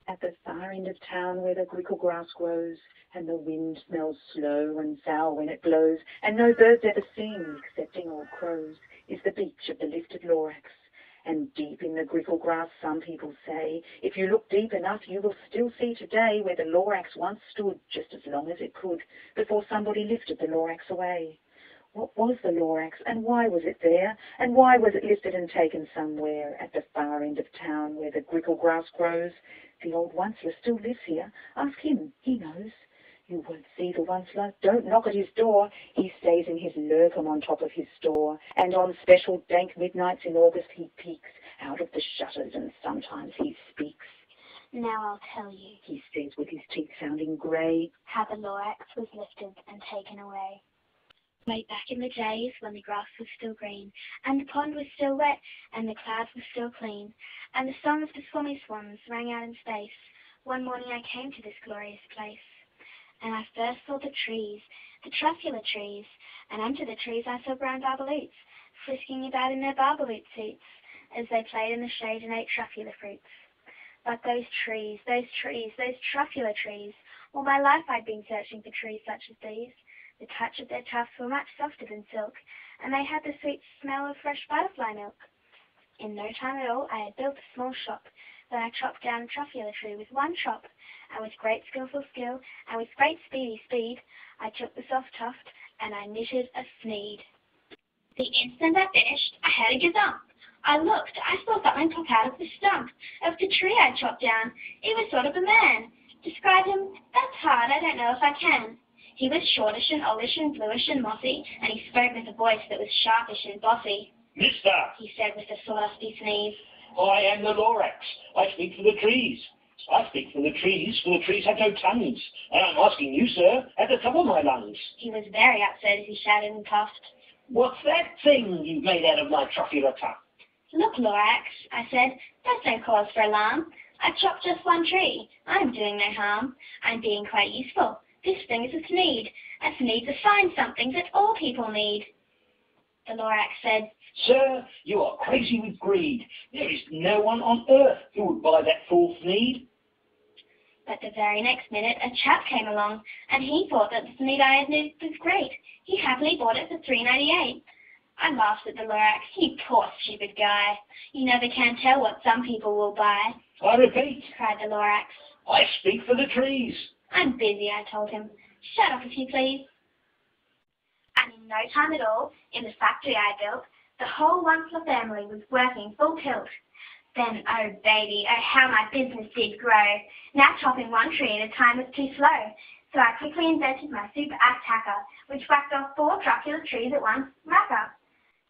At the far end of town where the grickle grass grows, and the wind smells slow and sour when it blows, and no birds ever sing, excepting old crows, is the beach of the lifted Lorax. And deep in the grickle grass, some people say, if you look deep enough, you will still see today where the Lorax once stood just as long as it could, before somebody lifted the Lorax away. What was the Lorax, and why was it there, and why was it lifted and taken somewhere at the far end of town where the grickle grass grows? The old Onceler still lives here. Ask him, he knows. You won't see the Onceler. Don't knock at his door. He stays in his lurkum on top of his store, and on special dank midnights in August he peeks out of the shutters, and sometimes he speaks. Now I'll tell you, he says with his teeth sounding grey, how the Lorax was lifted and taken away. Way back in the days when the grass was still green, and the pond was still wet, and the clouds were still clean, and the song of the swummy swans rang out in space, one morning I came to this glorious place. And I first saw the trees, the truffula trees, and under the trees I saw brown barbaloots, frisking about in their barbaloot suits, as they played in the shade and ate truffula fruits. But those truffula trees, all my life I'd been searching for trees such as these. The touch of their tufts were much softer than silk, and they had the sweet smell of fresh butterfly milk. In no time at all I had built a small shop, that I chopped down a truffula tree with one chop, and with great skilful skill, and with great speedy speed, I took the soft tuft, and I knitted a sneed. The instant I finished, I had a gazump. I looked, I saw something pop out of the stump of the tree I chopped down. It was sort of a man. Describe him? That's hard, I don't know if I can. He was shortish and oldish and bluish and mossy, and he spoke with a voice that was sharpish and bossy. Mister, he said with a sawdusty sneeze, I am the Lorax. I speak for the trees. I speak for the trees have no tongues. And I'm asking you, sir, at the top of my lungs. He was very upset as he shouted and puffed. What's that thing you've made out of my truffula tuft? Look, Lorax, I said, that's no cause for alarm. I've chopped just one tree. I'm doing no harm. I'm being quite useful. This thing is a sneed. A sneed's a fine something that all people need. The Lorax said, Sir, you are crazy with greed. There is no one on earth who would buy that fool sneed. But the very next minute a chap came along, and he thought that the sneed I had knitted was great. He happily bought it for $3.98. I laughed at the Lorax. You poor stupid guy. You never can tell what some people will buy. I repeat, cried the Lorax, I speak for the trees. I'm busy, I told him. Shut up if you please. And in no time at all, in the factory I built, the whole Onceler family was working full tilt. Then, oh baby, oh how my business did grow. Now chopping one tree at a time was too slow. So I quickly invented my super axe hacker, which whacked off 4 truffula trees at once, racker.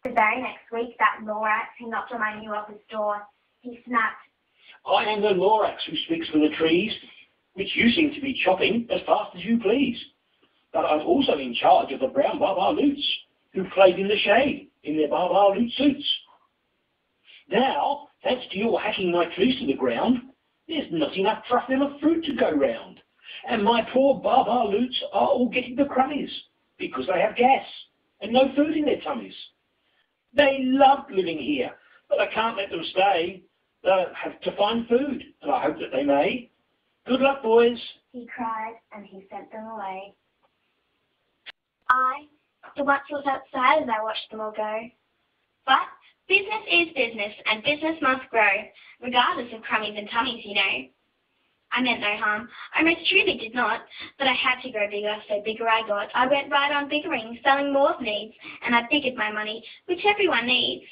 The very next week, that Lorax, he knocked on my new office door. He snapped, I am the Lorax who speaks for the trees, which you seem to be chopping as fast as you please. But I'm also in charge of the brown barbaloots, who played in the shade in their barbaloot suits. Now, thanks to your hacking my trees to the ground, there's not enough truffula fruit to go round, and my poor barbaloots are all getting the crummies, because they have gas and no food in their tummies. They loved living here, but I can't let them stay. They'll have to find food, and I hope that they may. Good luck, boys, he cried, and he sent them away. I, the Onceler, felt sad as I watched them all go. But business is business, and business must grow, regardless of crummies and tummies, you know. I meant no harm. I most truly did not, but I had to grow bigger, so bigger I got. I went right on biggering, selling more needs, and I figured my money, which everyone needs.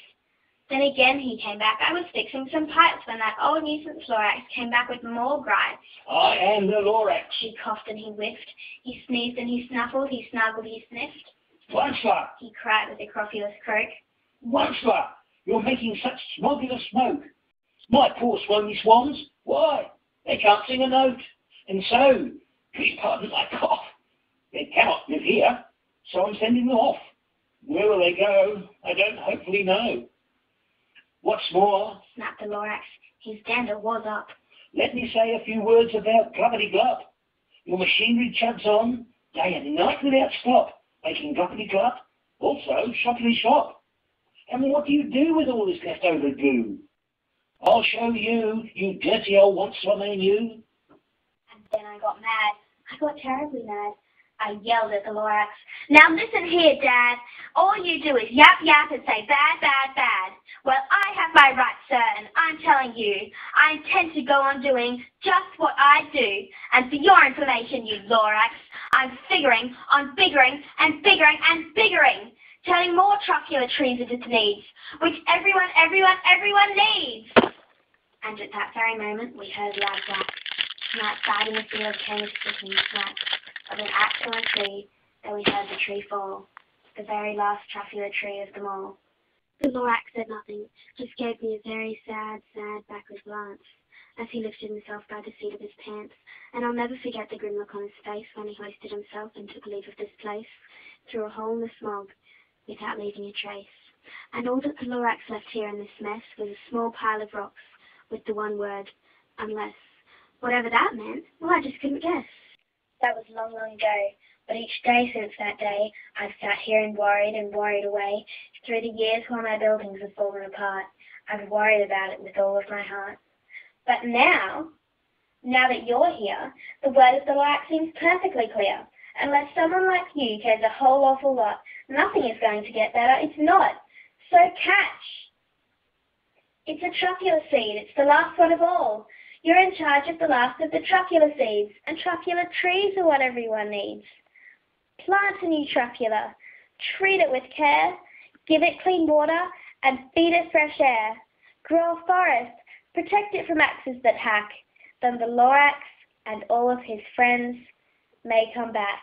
Then again he came back. I was fixing some pipes when that old nuisance Lorax came back with more gripes. I am the Lorax. He coughed and he whiffed. He sneezed and he snuffled. He snuggled, he sniffed. Onceler, he cried with a crofulous croak. Onceler, you're making such smogulous smoke. My poor swony swans, why? They can't sing a note. And so, please pardon my cough. They cannot live here, so I'm sending them off. Where will they go? I don't hopefully know. What's more, snapped the Lorax, his dander was up. Let me say a few words about glubbity-glub. Your machinery chugs on, day and night without stop, making glubbity-glub, also shoppity-shop. And what do you do with all this leftover goo? I'll show you, you dirty old once-a-man you. And then I got mad. I got terribly mad. I yelled at the Lorax. Now listen here, Dad. All you do is yap yap and say bad, bad, bad. Well, I have my rights, sir, and I'm telling you, I intend to go on doing just what I do. And for your information, you Lorax, I'm figuring on biggering and biggering and biggering, telling more truculent trees of its needs, which everyone needs. And at that very moment, we heard loud whacks. From outside in the field came a sticking smack of an axe on a tree, then we heard the tree fall, the very last truffula tree of them all. The Lorax said nothing, just gave me a very sad, backward glance as he lifted himself by the seat of his pants, and I'll never forget the grim look on his face when he hoisted himself and took leave of this place, through a hole in the smog, without leaving a trace. And all that the Lorax left here in this mess was a small pile of rocks, with the one word, unless. Whatever that meant, well, I just couldn't guess. That was long, long ago, but each day since that day, I've sat here and worried away. Through the years while my buildings have fallen apart, I've worried about it with all of my heart. But now that you're here, the word of the Lorax seems perfectly clear. Unless someone like you cares a whole awful lot, nothing is going to get better. It's not. So catch. It's a truffula seed. It's the last one of all. You're in charge of the last of the truffula seeds, and truffula trees are what everyone needs. Plant a new truffula, treat it with care, give it clean water, and feed it fresh air. Grow a forest, protect it from axes that hack. Then the Lorax and all of his friends may come back.